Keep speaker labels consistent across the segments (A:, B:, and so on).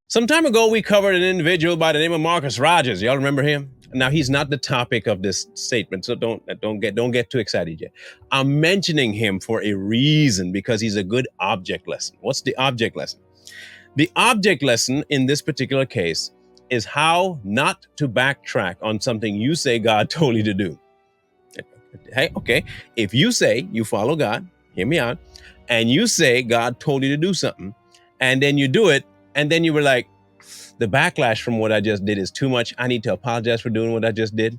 A: Some time ago, we covered an individual by the name of Marcus Rogers. Y'all remember him? Now, he's not the topic of this statement, so don't get too excited yet. I'm mentioning him for a reason, because he's a good object lesson. What's the object lesson? The object lesson in this particular case is how not to backtrack on something you say God told you to do. Hey, okay, if you say you follow God, hear me out, and you say God told you to do something, and then you do it, and then you were like, the backlash from what I just did is too much, I need to apologize for doing what I just did,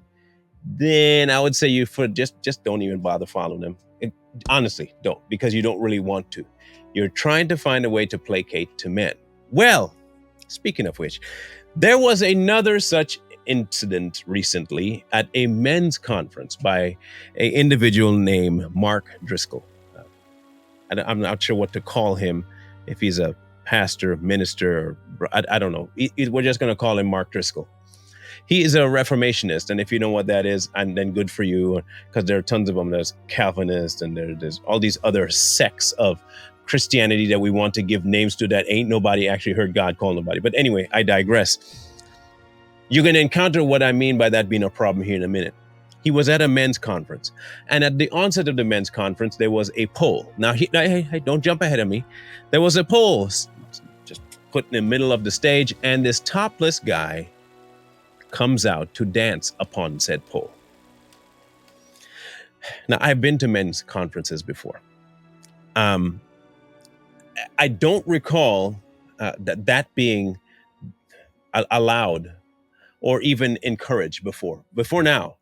A: then I would say you for just don't even bother following them. Honestly, don't, because you don't really want to. You're trying to find a way to placate to men. Well, speaking of which, there was another such incident recently at a men's conference by an individual named Mark Driscoll. I'm not sure what to call him, if he's a pastor, minister, or I don't know. We're just going to call him Mark Driscoll. He is a Reformationist, and if you know what that is, and then good for you, because there are tons of them. There's Calvinist, and there's all these other sects of Christianity that we want to give names to that ain't nobody actually heard God call nobody. But anyway, I digress. You're going to encounter what I mean by that being a problem here in a minute. He was at a men's conference, and at the onset of the men's conference, there was a poll. Now, hey, don't jump ahead of me. There was a poll just put in the middle of the stage, and this topless guy comes out to dance upon said pole. Now, I've been to men's conferences before. I don't recall that being allowed or even encouraged before now.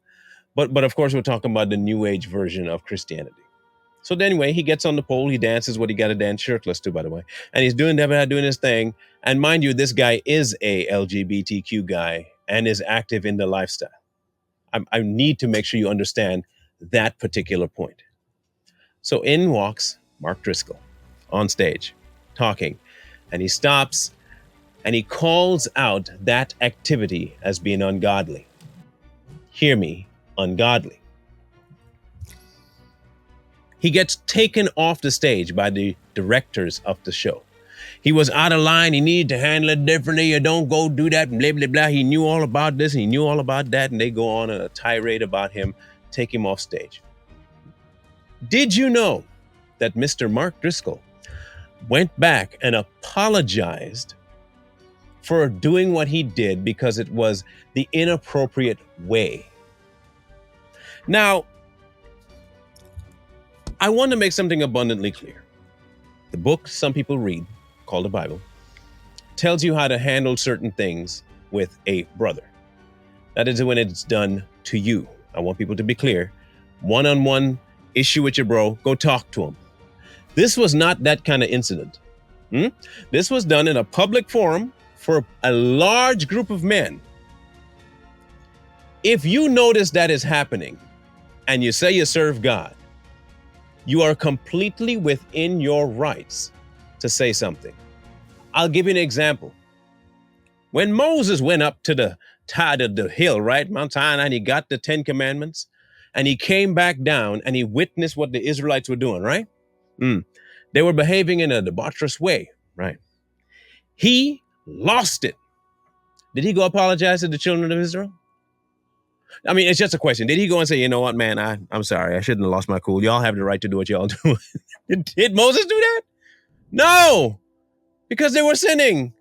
A: But of course, we're talking about the new age version of Christianity. So anyway, he gets on the pole, he dances what he got to dance, shirtless too, by the way. And he's doing his thing. And mind you, this guy is a LGBTQ guy and is active in the lifestyle. I need to make sure you understand that particular point. So in walks Mark Driscoll on stage, talking. And he stops and he calls out that activity as being ungodly. Hear me, ungodly. He gets taken off the stage by the directors of the show. He was out of line. He needed to handle it differently. You don't go do that, blah, blah, blah. He knew all about this. He knew all about that. And they go on a tirade about him, take him off stage. Did you know that Mr. Mark Driscoll went back and apologized for doing what he did because it was the inappropriate way? Now, I want to make something abundantly clear. The book some people read, called the Bible, tells you how to handle certain things with a brother. That is when it's done to you. I want people to be clear. One-on-one issue with your bro, go talk to him. This was not that kind of incident. This was done in a public forum for a large group of men. If you notice that is happening and you say you serve God, you are completely within your rights to say something. I'll give you an example. When Moses went up to the top of the hill, right, Mount Sinai, and he got the 10 Commandments, and he came back down and he witnessed what the Israelites were doing, right? They were behaving in a debaucherous way, right? He lost it. Did he go apologize to the children of Israel? I mean, it's just a question. Did he go and say, you know what, man, I'm sorry. I shouldn't have lost my cool. Y'all have the right to do what y'all do. Did Moses do that? No, because they were sinning.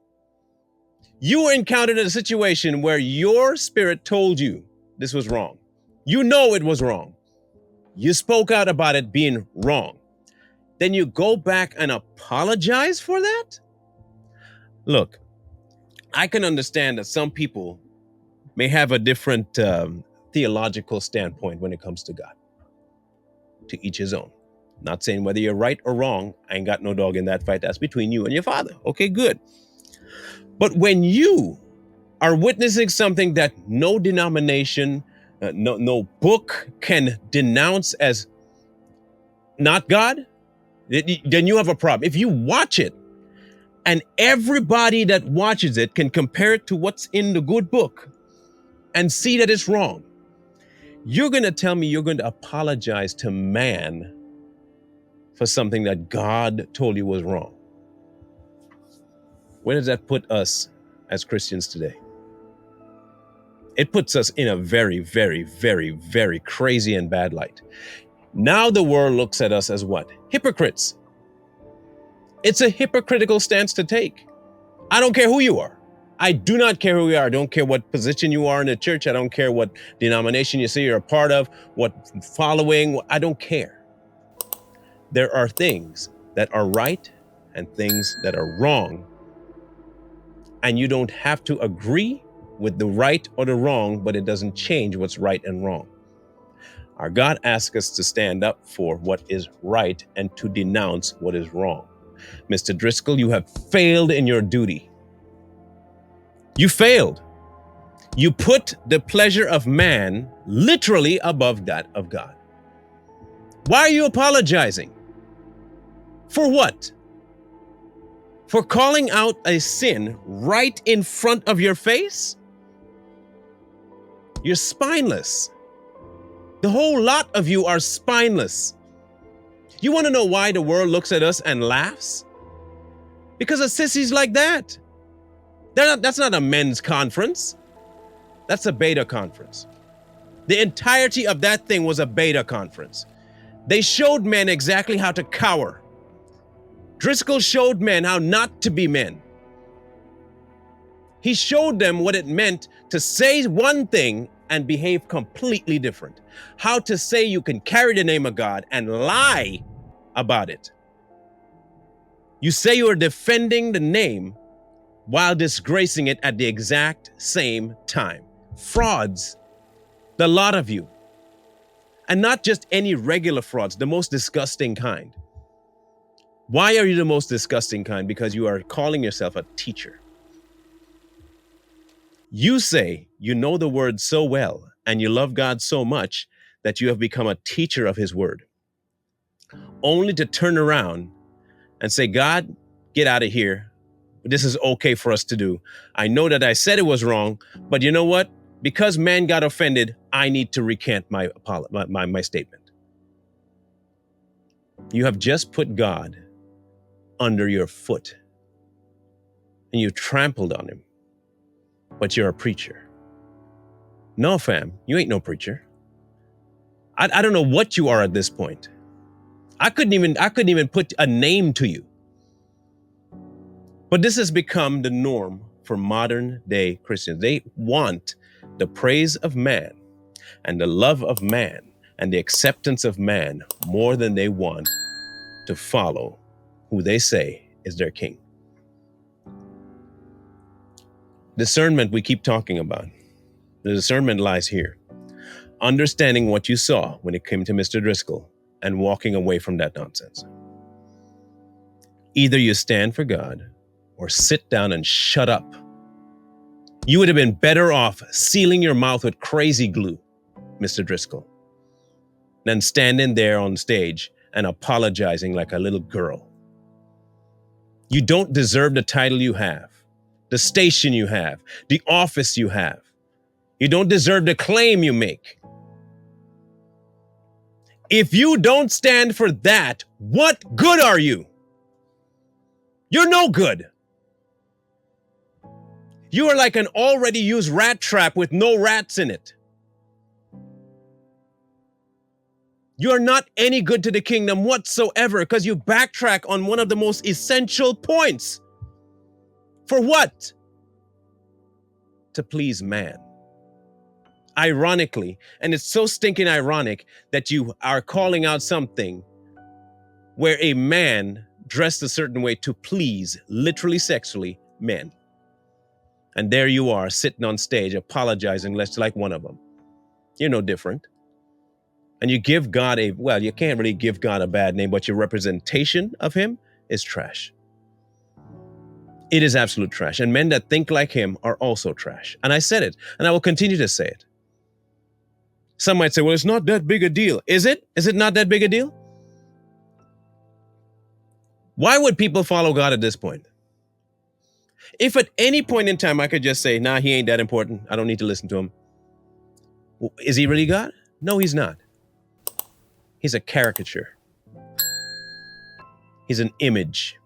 A: You encountered a situation where your spirit told you this was wrong. You know it was wrong. You spoke out about it being wrong. Then you go back and apologize for that? Look, I can understand that some people may have a different theological standpoint when it comes to God. To each his own. Not saying whether you're right or wrong. I ain't got no dog in that fight. That's between you and your father. Okay, good. But when you are witnessing something that no denomination, no book can denounce as not God, then you have a problem. If you watch it and everybody that watches it can compare it to what's in the good book and see that it's wrong, you're going to tell me you're going to apologize to man for something that God told you was wrong. Where does that put us as Christians today. It puts us in a very, very, very, very crazy and bad light. Now the world looks at us as what? Hypocrites. It's a hypocritical stance to take. I don't care who you are. I do not care who you are. I don't care what position you are in the church. I don't care what denomination you say you're a part of, what following. I don't care. There are things that are right and things that are wrong. And you don't have to agree with the right or the wrong, but it doesn't change what's right and wrong. Our God asks us to stand up for what is right and to denounce what is wrong. Mr. Driscoll, you have failed in your duty. You failed. You put the pleasure of man literally above that of God. Why are you apologizing? For what? For calling out a sin right in front of your face? You're spineless. The whole lot of you are spineless. You want to know why the world looks at us and laughs? Because of sissies like that. That's not a men's conference. That's a beta conference. The entirety of that thing was a beta conference. They showed men exactly how to cower. Driscoll showed men how not to be men. He showed them what it meant to say one thing and behave completely different. How to say you can carry the name of God and lie about it. You say you are defending the name while disgracing it at the exact same time. Frauds, the lot of you. And not just any regular frauds, the most disgusting kind. Why are you the most disgusting kind? Because you are calling yourself a teacher. You say you know the word so well and you love God so much that you have become a teacher of his word, only to turn around and say, God, get out of here. This is okay for us to do. I know that I said it was wrong, but you know what? Because man got offended, I need to recant my statement. You have just put God under your foot and you trampled on him, but you're a preacher. No, fam, you ain't no preacher. I don't know what you are at this point. I couldn't even put a name to you. But this has become the norm for modern day Christians. They want the praise of man and the love of man and the acceptance of man more than they want to follow who they say is their king. Discernment we keep talking about. The discernment lies here. Understanding what you saw when it came to Mr. Driscoll and walking away from that nonsense. Either you stand for God or sit down and shut up. You would have been better off sealing your mouth with crazy glue, Mr. Driscoll, than standing there on stage and apologizing like a little girl. You don't deserve the title you have, the station you have, the office you have. You don't deserve the claim you make. If you don't stand for that, what good are you? You're no good. You are like an already used rat trap with no rats in it. You are not any good to the kingdom whatsoever because you backtrack on one of the most essential points. For what? To please man. Ironically, and it's so stinking ironic that you are calling out something where a man dressed a certain way to please, literally sexually, men. And there you are sitting on stage apologizing less like one of them. You're no different. And you give God you can't really give God a bad name, but your representation of him is trash. It is absolute trash. And men that think like him are also trash. And I said it, and I will continue to say it. Some might say, well, it's not that big a deal. Is it? Is it not that big a deal? Why would people follow God at this point? If at any point in time I could just say, nah, he ain't that important. I don't need to listen to him. Is he really God? No, he's not. He's a caricature. He's an image.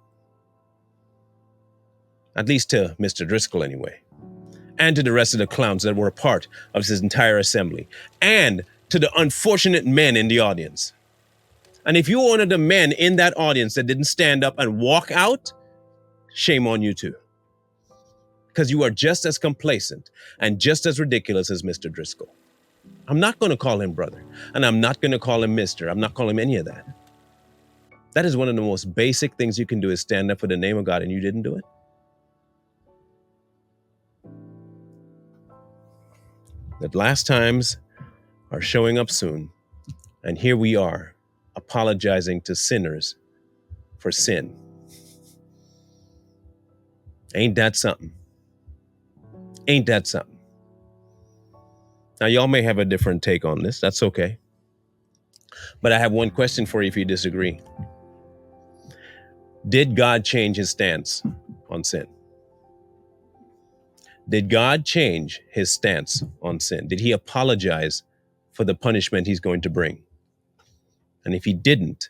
A: at least to Mr. Driscoll anyway, and to the rest of the clowns that were a part of his entire assembly, and to the unfortunate men in the audience. And if you're one of the men in that audience that didn't stand up and walk out, shame on you too. Because you are just as complacent and just as ridiculous as Mr. Driscoll. I'm not going to call him brother, and I'm not going to call him mister. I'm not calling him any of that. That is one of the most basic things you can do, is stand up for the name of God, and you didn't do it. The last times are showing up soon, and here we are apologizing to sinners for sin. Ain't that something? Ain't that something? Now, y'all may have a different take on this. That's okay. But I have one question for you if you disagree. Did God change his stance on sin? Did God change his stance on sin? Did he apologize for the punishment he's going to bring? And if he didn't,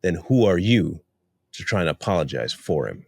A: then who are you to try and apologize for him?